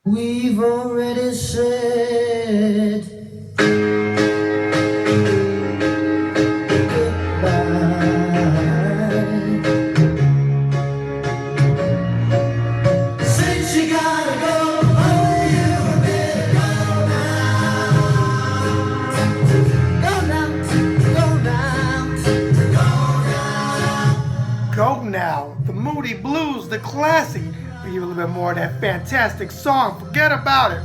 We've already said goodbye. Since you gotta go, oh, you better go now. Go now, Go Now, the Moody Blues, the classic. We give a little bit more of that fantastic song. Forget about it. I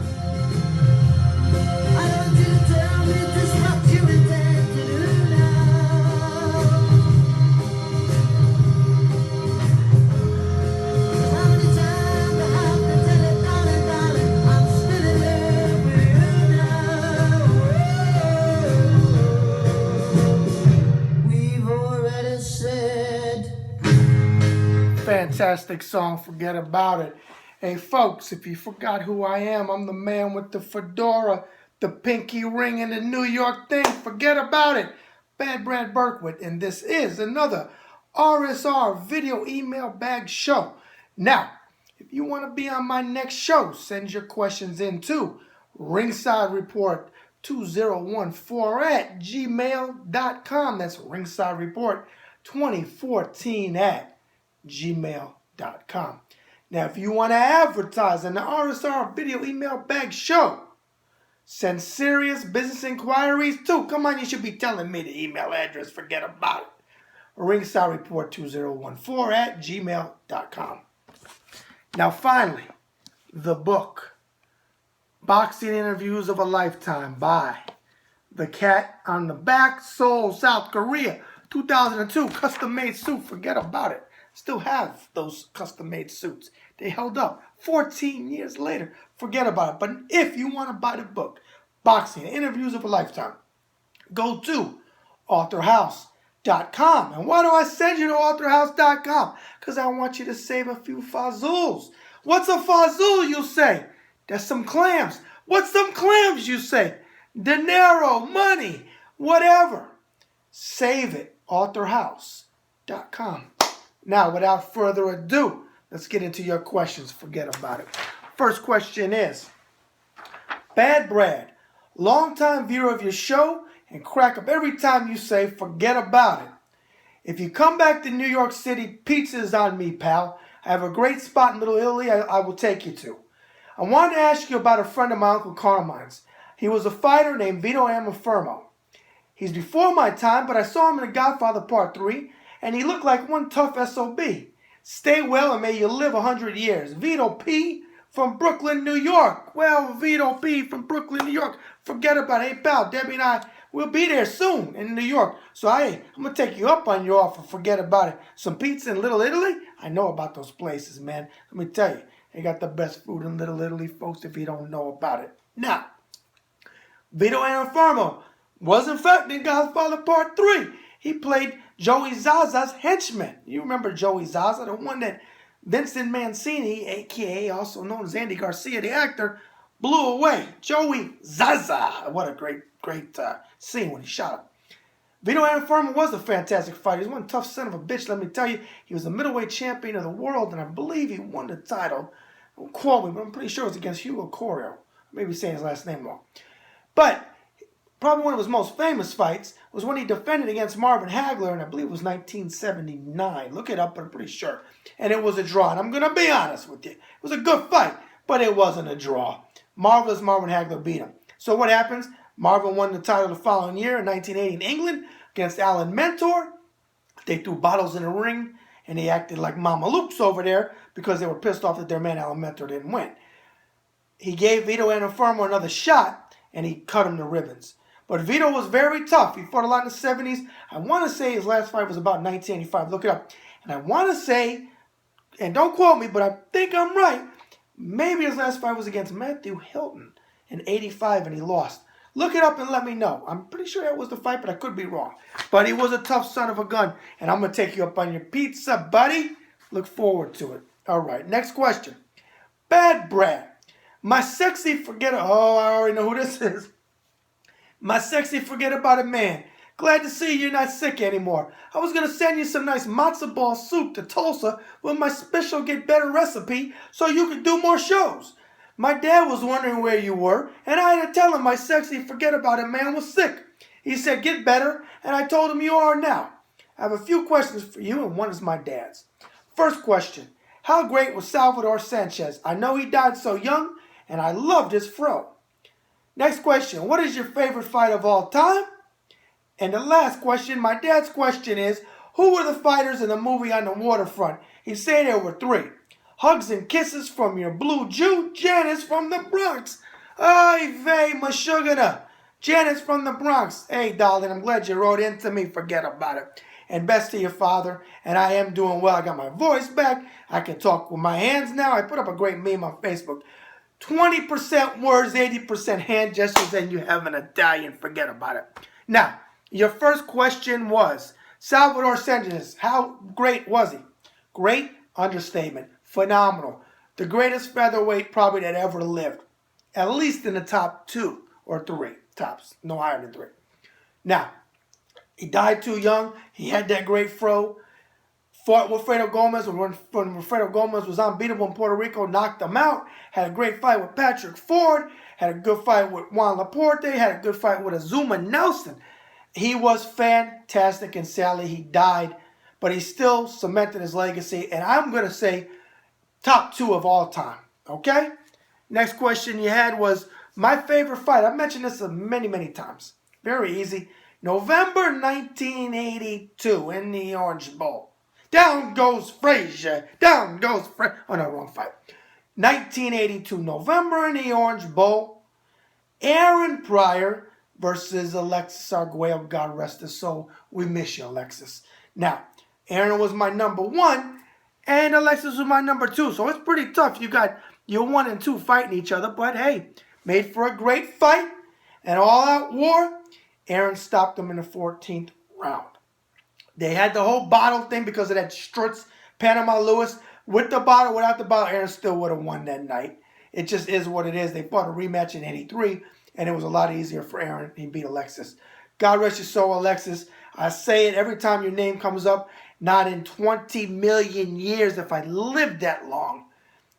want you to tell me just what you intend to do now. How many times I have to tell it, darling, darling, I'm still in love with you now. We've already said. Fantastic song, forget about it. Hey folks, if you forgot who I am, I'm the man with the fedora, the pinky ring, and the New York thing. Forget about it. Bad Brad Berkwood, and this is another RSR video email bag show. Now, if you want to be on my next show, send your questions in to Ringside Report 2014 at gmail.com. That's Ringside Report 2014 at gmail.com. Now, if you want to advertise on the RSR Video Email Bag Show, send serious business inquiries too. Come on, you should be telling me the email address. Forget about it. Ringside Report 2014 at gmail.com. Now, finally, the book, Boxing Interviews of a Lifetime by The Cat on the Back, Seoul, South Korea, 2002, custom-made suit. Forget about it. Still have those custom-made suits. They held up 14 years later. Forget about it. But if you want to buy the book, Boxing Interviews of a Lifetime, go to authorhouse.com. And why do I send you to authorhouse.com? Because I want you to save a few fazools. What's a fazul, you say? That's some clams. What's some clams, you say? Dinero, money, whatever. Save it, authorhouse.com. Now, without further ado, let's get into your questions. Forget about it. First question is, Bad Brad, longtime viewer of your show and crack up every time you say forget about it. If you come back to New York City, pizza is on me, pal. I have a great spot in Little Italy I will take you to. I wanted to ask you about a friend of my Uncle Carmine's. He was a fighter named Vito Antuofermo. He's before my time, but I saw him in The Godfather Part 3, and he looked like one tough SOB. Stay well and may you live 100 years. Vito P. from Brooklyn, New York. Well, Vito P. from Brooklyn, New York. Forget about it. Hey, pal, Debbie and I, we'll be there soon in New York. So, hey, I'm going to take you up on your offer. Forget about it. Some pizza in Little Italy? I know about those places, man. Let me tell you, they got the best food in Little Italy, folks, if you don't know about it. Now, Vito Antuofermo was, in fact, in Godfather Part 3. He played Joey Zaza's henchman. You remember Joey Zaza, the one that Vincent Mancini, a.k.a. also known as Andy Garcia, the actor, blew away. Joey Zaza. What a great scene when he shot him. Vito Antuofermo was a fantastic fighter. He was one tough son of a bitch, let me tell you. He was the middleweight champion of the world, and I believe he won the title. Don't quote me, but I'm pretty sure it was against Hugo Corio. Maybe saying his last name wrong. But probably one of his most famous fights was when he defended against Marvin Hagler, and I believe it was 1979. Look it up, but I'm pretty sure. And it was a draw, and I'm going to be honest with you. It was a good fight, but it wasn't a draw. Marvelous Marvin Hagler beat him. So what happens? Marvin won the title the following year in 1980 in England against Alan Mentor. They threw bottles in the ring, and they acted like Mamalukes over there because they were pissed off that their man Alan Mentor didn't win. He gave Vito Antuofermo another shot, and he cut him to ribbons. But Vito was very tough. He fought a lot in the 70s. I want to say his last fight was about 1985. Look it up. And I want to say, and don't quote me, but I think I'm right, maybe his last fight was against Matthew Hilton in 85, and he lost. Look it up and let me know. I'm pretty sure that was the fight, but I could be wrong. But he was a tough son of a gun, and I'm going to take you up on your pizza, buddy. Look forward to it. All right, next question. Bad Brad. My sexy forget... Oh, I already know who this is. My sexy forget about it man. Glad to see you're not sick anymore. I was going to send you some nice matzo ball soup to Tulsa with my special get better recipe so you could do more shows. My dad was wondering where you were, and I had to tell him my sexy forget about it man was sick. He said, get better, and I told him you are now. I have a few questions for you, and one is my dad's. First question, how great was Salvador Sanchez? I know he died so young, and I loved his fro. Next question, what is your favorite fight of all time? And the last question, my dad's question is, who were the fighters in the movie On the Waterfront? He said there were 3. Hugs and kisses from your blue Jew, Janice from the Bronx. Ay vey, mashugana. Janice from the Bronx. Hey, darling, I'm glad you wrote in to me. Forget about it. And best to your father. And I am doing well. I got my voice back. I can talk with my hands now. I put up a great meme on Facebook. 20% words, 80% hand gestures, and you have an Italian. Forget about it. Now, your first question was, Salvador Sanchez, how great was he? Great, understatement. Phenomenal. The greatest featherweight probably that ever lived. At least in the top 2 or 3. Tops. No higher than 3. Now, he died too young. He had that great fro. Fought with Fredo Gomez when Fredo Gomez was unbeatable in Puerto Rico. Knocked him out. Had a great fight with Patrick Ford. Had a good fight with Juan Laporte. Had a good fight with Azuma Nelson. He was fantastic, and sadly he died. But he still cemented his legacy. And I'm going to say top 2 of all time. Okay? Next question you had was my favorite fight. I've mentioned this many, many times. Very easy. November 1982 in the Orange Bowl. Down goes Frazier. Down goes Frazier. Oh, no, wrong fight. 1982 November in the Orange Bowl. Aaron Pryor versus Alexis Arguello. God rest his soul. We miss you, Alexis. Now, Aaron was my number 1. And Alexis was my number 2. So it's pretty tough. You got your 1 and 2 fighting each other. But hey, made for a great fight. An all-out war. Aaron stopped him in the 14th round. They had the whole bottle thing because of that Strutz Panama Lewis. With the bottle, without the bottle, Aaron still would have won that night. It just is what it is. They fought a rematch in 83, and it was a lot easier for Aaron. He beat Alexis. God rest your soul, Alexis. I say it every time your name comes up. Not in 20 million years, if I lived that long,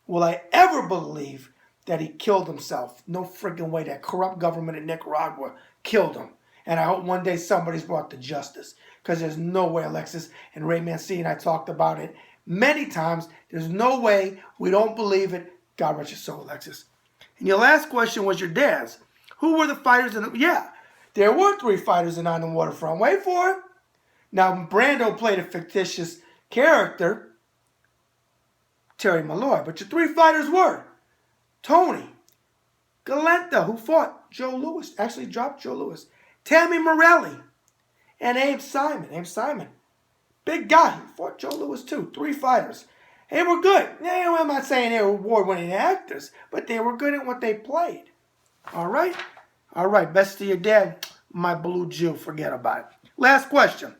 will I ever believe that he killed himself. No freaking way. That corrupt government in Nicaragua killed him. And I hope one day somebody's brought to justice. Because there's no way, Alexis, and Ray Mancini and I talked about it many times. There's no way. We don't believe it. God rest your soul, Alexis. And your last question was your dad's. Who were the fighters in the... Yeah, there were 3 fighters in On the Waterfront. Wait for it. Now, Brando played a fictitious character, Terry Malloy. But your 3 fighters were Tony Galenta, who fought Joe Louis. Actually dropped Joe Louis. Tammy Morelli. And Abe Simon. Abe Simon. Big guy. He fought Joe Louis too. 3 fighters. They were good. I'm not saying they were award-winning actors, but they were good at what they played. All right? All right. Best to your dad, my blue Jew. Forget about it. Last question.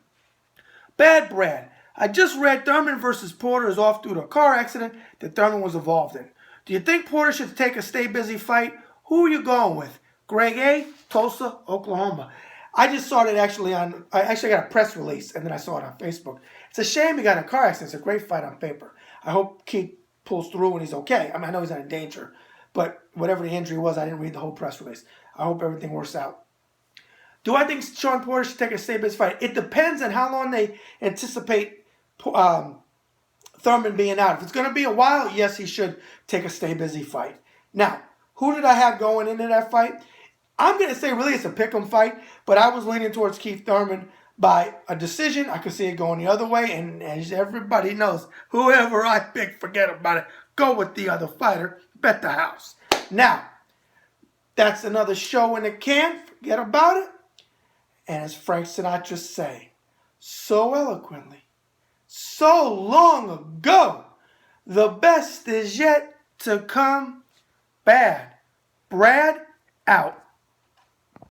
Bad Brad. I just read Thurman versus Porter is off due to a car accident that Thurman was involved in. Do you think Porter should take a stay busy fight? Who are you going with? Greg A., Tulsa, Oklahoma. I just saw it actually I got a press release, and then I saw it on Facebook. It's a shame he got in a car accident. It's a great fight on paper. I hope Keith pulls through and he's okay. I mean, I know he's not in danger, but whatever the injury was, I didn't read the whole press release. I hope everything works out. Do I think Sean Porter should take a stay-busy fight? It depends on how long they anticipate Thurman being out. If it's going to be a while, yes, he should take a stay-busy fight. Now, who did I have going into that fight? I'm going to say really it's a pick'em fight, but I was leaning towards Keith Thurman by a decision. I could see it going the other way, and as everybody knows, whoever I pick, forget about it. Go with the other fighter. Bet the house. Now, that's another show in the can. Forget about it. And as Frank Sinatra say so eloquently, so long ago, the best is yet to come. Bad Brad out.